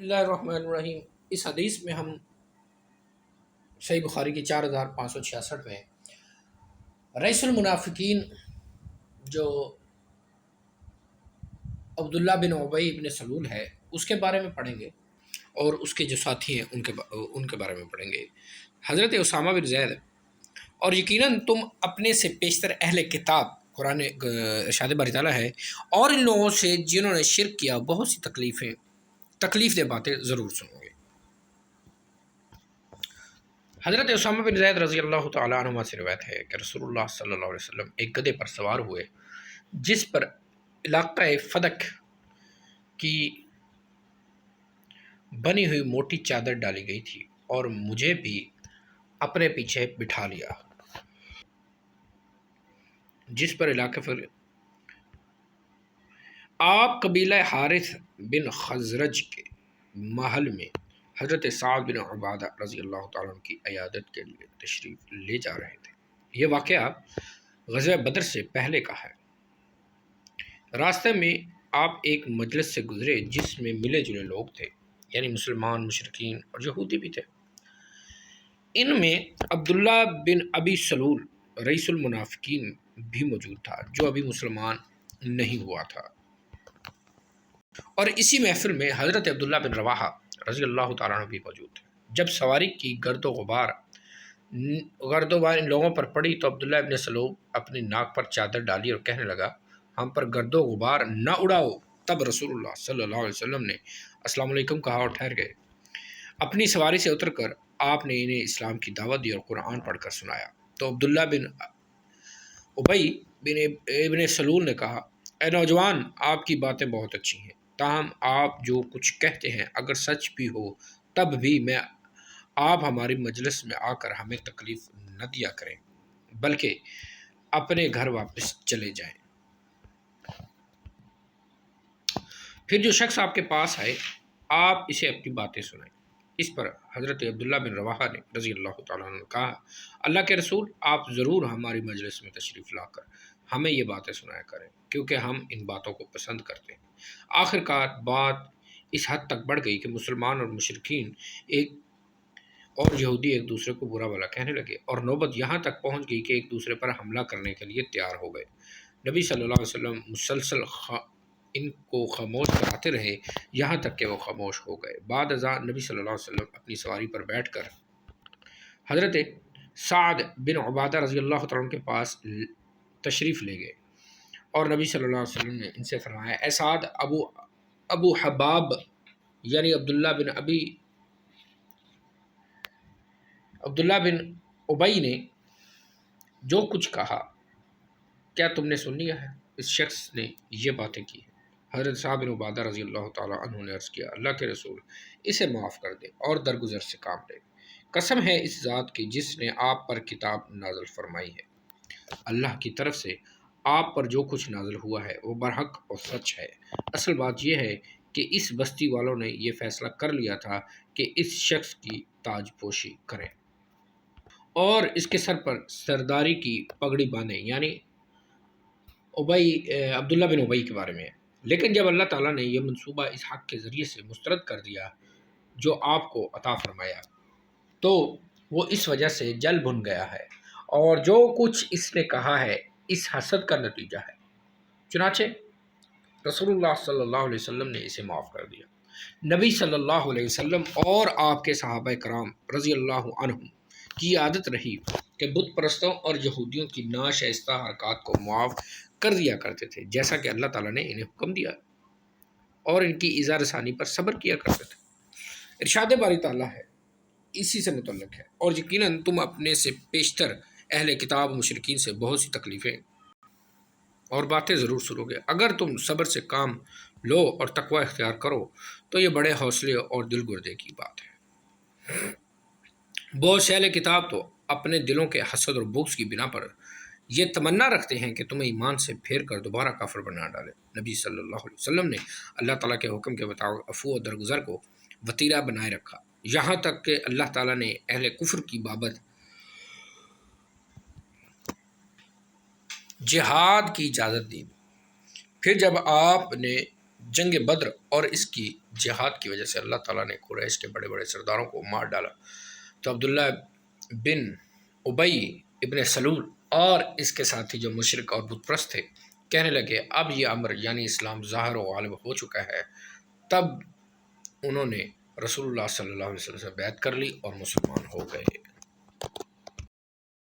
اللہ الرحمن الرحیم۔ اس حدیث میں ہم صحیح بخاری کی 4566 میں رئیس المنافقین جو عبداللہ بن ابی بن سلول ہے اس کے بارے میں پڑھیں گے، اور اس کے جو ساتھی ہیں ان کے بارے میں پڑھیں گے۔ حضرت اسامہ بن زید: اور یقیناً تم اپنے سے پیشتر اہل کتاب، قرآن ارشاد باری تعالیٰ ہے، اور ان لوگوں سے جنہوں نے شرک کیا بہت سی تکلیف دہ باتیں ضرور سنو گے۔ حضرت اسامہ بن زید رضی اللہ تعالیٰ عنہ سے روایت ہے کہ رسول اللہ صلی اللہ علیہ وسلم ایک گدھے پر سوار ہوئے جس پر علاقہ فدق کی بنی ہوئی موٹی چادر ڈالی گئی تھی، اور مجھے بھی اپنے پیچھے بٹھا لیا، جس پر علاقہ آپ قبیلہ حارث بن خزرج کے محل میں حضرت سعد بن عبادہ رضی اللہ تعالیٰ عنہ کی عیادت کے لیے تشریف لے جا رہے تھے۔ یہ واقعہ غزوہ بدر سے پہلے کا ہے۔ راستے میں آپ ایک مجلس سے گزرے جس میں ملے جلے لوگ تھے، یعنی مسلمان، مشرکین اور یہودی بھی تھے۔ ان میں عبداللہ بن ابی سلول رئیس المنافقین بھی موجود تھا، جو ابھی مسلمان نہیں ہوا تھا۔ اور اسی محفل میں حضرت عبداللہ بن رواحہ رضی اللہ تعالیٰ عنہ بھی موجود تھے۔ جب سواری کی گرد و غبار ان لوگوں پر پڑی تو عبداللہ بن سلول اپنی ناک پر چادر ڈالی اور کہنے لگا، ہم پر گرد و غبار نہ اڑاؤ۔ تب رسول اللہ صلی اللہ علیہ وسلم نے السلام علیکم کہا اور ٹھہر گئے۔ اپنی سواری سے اتر کر آپ نے انہیں اسلام کی دعوت دی اور قرآن پڑھ کر سنایا۔ تو عبداللہ بن ابی بن ابن سلول نے کہا، اے نوجوان، آپ کی باتیں بہت اچھی ہیں، تاہم آپ جو کچھ کہتے ہیں اگر سچ بھی ہو تب بھی آپ ہماری مجلس میں آ کر ہمیں تکلیف نہ دیا کریں، بلکہ اپنے گھر واپس چلے جائیں۔ پھر جو شخص آپ کے پاس آئے آپ اسے اپنی باتیں سنائیں۔ اس پر حضرت عبداللہ بن رواحہ نے رضی اللہ تعالیٰ عنہ نے کہا، اللہ کے رسول، آپ ضرور ہماری مجلس میں تشریف لا کر ہمیں یہ باتیں سنایا کریں، کیونکہ ہم ان باتوں کو پسند کرتے ہیں۔ آخر کار بات اس حد تک بڑھ گئی کہ مسلمان اور مشرکین اور یہودی ایک دوسرے کو برا بھلا کہنے لگے، اور نوبت یہاں تک پہنچ گئی کہ ایک دوسرے پر حملہ کرنے کے لیے تیار ہو گئے۔ نبی صلی اللہ علیہ وسلم مسلسل ان کو خاموش کراتے رہے یہاں تک کہ وہ خاموش ہو گئے۔ بعد ازاں نبی صلی اللہ علیہ وسلم اپنی سواری پر بیٹھ کر حضرت سعد بن عبادہ رضی اللہ تعالیٰ عنہ کے پاس تشریف لے گئے، اور نبی صلی اللہ علیہ وسلم نے ان سے فرمایا، اے سعد، ابو حباب یعنی عبداللہ بن ابی نے جو کچھ کہا کیا تم نے سن لیا ہے؟ اس شخص نے یہ باتیں کی ہیں۔ حضرت سعد بن عبادہ رضی اللہ تعالیٰ عنہ نے عرض کیا، اللہ کے رسول، اسے معاف کر دے اور درگزر سے کام لے۔ قسم ہے اس ذات کی جس نے آپ پر کتاب نازل فرمائی ہے، اللہ کی طرف سے آپ پر جو کچھ نازل ہوا ہے وہ برحق اور سچ ہے۔ اصل بات یہ ہے کہ اس بستی والوں نے یہ فیصلہ کر لیا تھا کہ اس شخص کی تاج پوشی کریں اور اس کے سر پر سرداری کی پگڑی باندھیں، یعنی عبداللہ بن ابی کے بارے میں۔ لیکن جب اللہ تعالیٰ نے یہ منصوبہ اس حق کے ذریعے سے مسترد کر دیا جو آپ کو عطا فرمایا، تو وہ اس وجہ سے جل بھن گیا ہے، اور جو کچھ اس نے کہا ہے اس حسد کا نتیجہ ہے۔ چنانچہ رسول اللہ صلی اللہ علیہ وسلم نے اسے معاف کر دیا۔ نبی صلی اللہ علیہ وسلم اور آپ کے صحابہ کرام رضی اللہ عنہم کی عادت رہی کہ بت پرستوں اور یہودیوں کی ناشائستہ حرکات کو معاف کر دیا کرتے تھے، جیسا کہ اللہ تعالیٰ نے انہیں حکم دیا، اور ان کی ایذا رسانی پر صبر کیا کرتے تھے۔ ارشاد باری تعالیٰ ہے اسی سے متعلق ہے، اور یقیناً تم اپنے سے پیشتر اہل کتاب و مشرکین سے بہت سی تکلیفیں اور باتیں ضرور سنو گے۔ اگر تم صبر سے کام لو اور تقوی اختیار کرو تو یہ بڑے حوصلے اور دل گردے کی بات ہے۔ بہت سے اہل کتاب تو اپنے دلوں کے حسد اور بغض کی بنا پر یہ تمنا رکھتے ہیں کہ تمہیں ایمان سے پھیر کر دوبارہ کافر بنا ڈالے۔ نبی صلی اللہ علیہ وسلم نے اللہ تعالیٰ کے حکم کے مطابق عفو و درگزر کو وتیرہ بنائے رکھا، یہاں تک کہ اللہ تعالیٰ نے اہل کفر کی بابت جہاد کی اجازت دی۔ پھر جب آپ نے جنگ بدر اور اس کی جہاد کی وجہ سے اللہ تعالیٰ نے قریش کے بڑے بڑے سرداروں کو مار ڈالا، تو عبداللہ بن ابی ابن سلول اور اس کے ساتھی جو مشرک اور بت پرست تھے کہنے لگے اب یہ امر یعنی اسلام ظاہر و غالب ہو چکا ہے۔ تب انہوں نے رسول اللہ صلی اللہ علیہ وسلم سے بیعت کر لی اور مسلمان ہو گئے۔